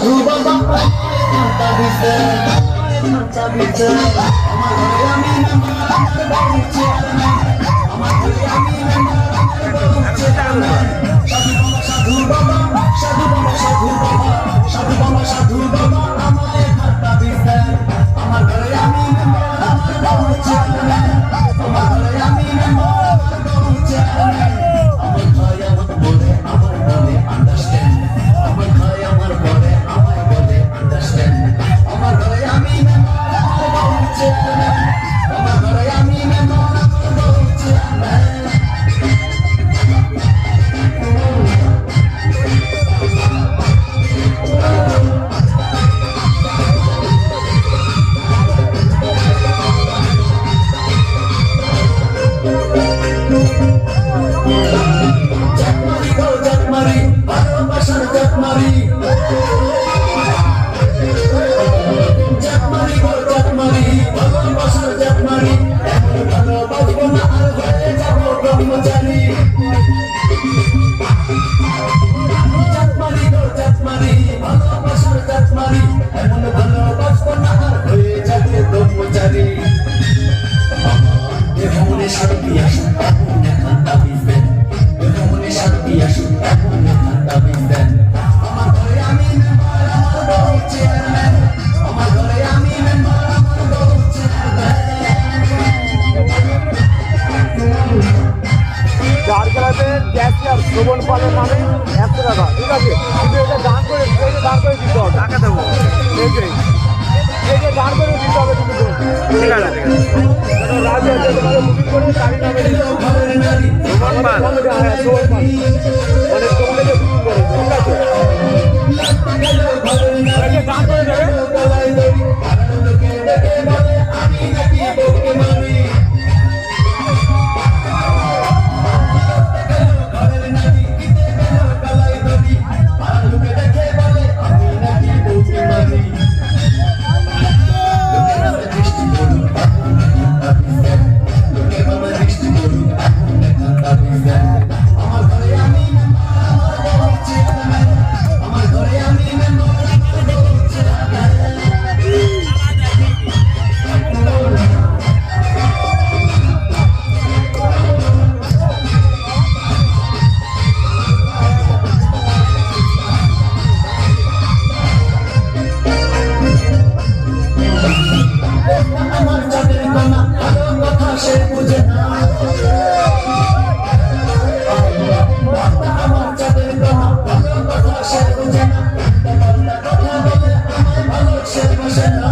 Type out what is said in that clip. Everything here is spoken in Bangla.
সাধু বাবা ঘন্টা দিছে ঘন্টা দিছে আমার ঘরে আমি মেম্বার আমার বউ চেয়ারম্যান আমার ঘরে আমি মেম্বার আমার বউ চেয়ারম্যান সাধু বাবা সাধু বাবা সাধু বাবা সাধু বাবা সাধু বাবা আমাদের ঘন্টা দিছে আমার ঘরে আমি মেম্বার আমার বউ চেয়ারম্যান আমার ঘরে আমি মেম্বার আমার বউ চেয়ারম্যান আমার ভাই আমার বলে আন্ডারস্ট্যান্ড আমার ভাই আমার বলে আমায় বলে আন্ডারস্ট্যান্ড আমার ঘরে আমি মেম্বার আমার বউ চেয়ারম্যান আমার ঘরে আমি মেম্বার আমার বউ চেয়ারম্যান ভালোবাসার জাতমারি জাতমারি গো জাতমারি ভালোবাসার জাতমারি এমন ভালোবাসবো না আর হয়ে যাবো ব্রহ্মচারী জাতমারি গো জাতমারি ভালোবাসার জাতমারি এমন ভালোবাসবো না আর হয়ে যাবে ব্রহ্মচারী মনে শান্তি আসুন এখন এখন দাবি দেন মনে শান্তি আসুন এখন এখন দাবি দেন আমার ঘরে আমি মেম্বার আমার বউ চেয়ারম্যান আমার ঘরে আমি মেম্বার আমার বউ চেয়ারম্যান চার ক্লাবের ক্যাশিয়ার শ্রবণ পালের নামে 100 টাকা ঠিক আছে কিন্তু এটা দান করে দিতে হবে টাকা দেবো এই যে দান করে দিতে হবে কিন্তু ঠিক আছে রাজা তোমাকে বুকিং করে গাড়ি নামে ঘরের নারী শ্রবণ পাল মানে তোমাকে বুকিং করে ঠিক আছে ঘরের নারী দান করে দেবে গলায় দড়ি কারণ লোকে ডেকে বলে আমি নাকি বউকে মারি ঘরের নারী কিতে গেল গলায় দড়ি আর লোকে ডেকে বলে আমি নাকি বউকে মারি আমার ঘরে আমি মেম্বার আমার বউ চেয়ারম্যান আমার ঘরে আমি মেম্বার আমার বউ চেয়ারম্যান আমার চাঁদের কণা ভালো কথা সে বুঝে না আমার চাঁদের কণা ভালো কথা সে বুঝে না কথা বলে আমায় ভালো সে বসে না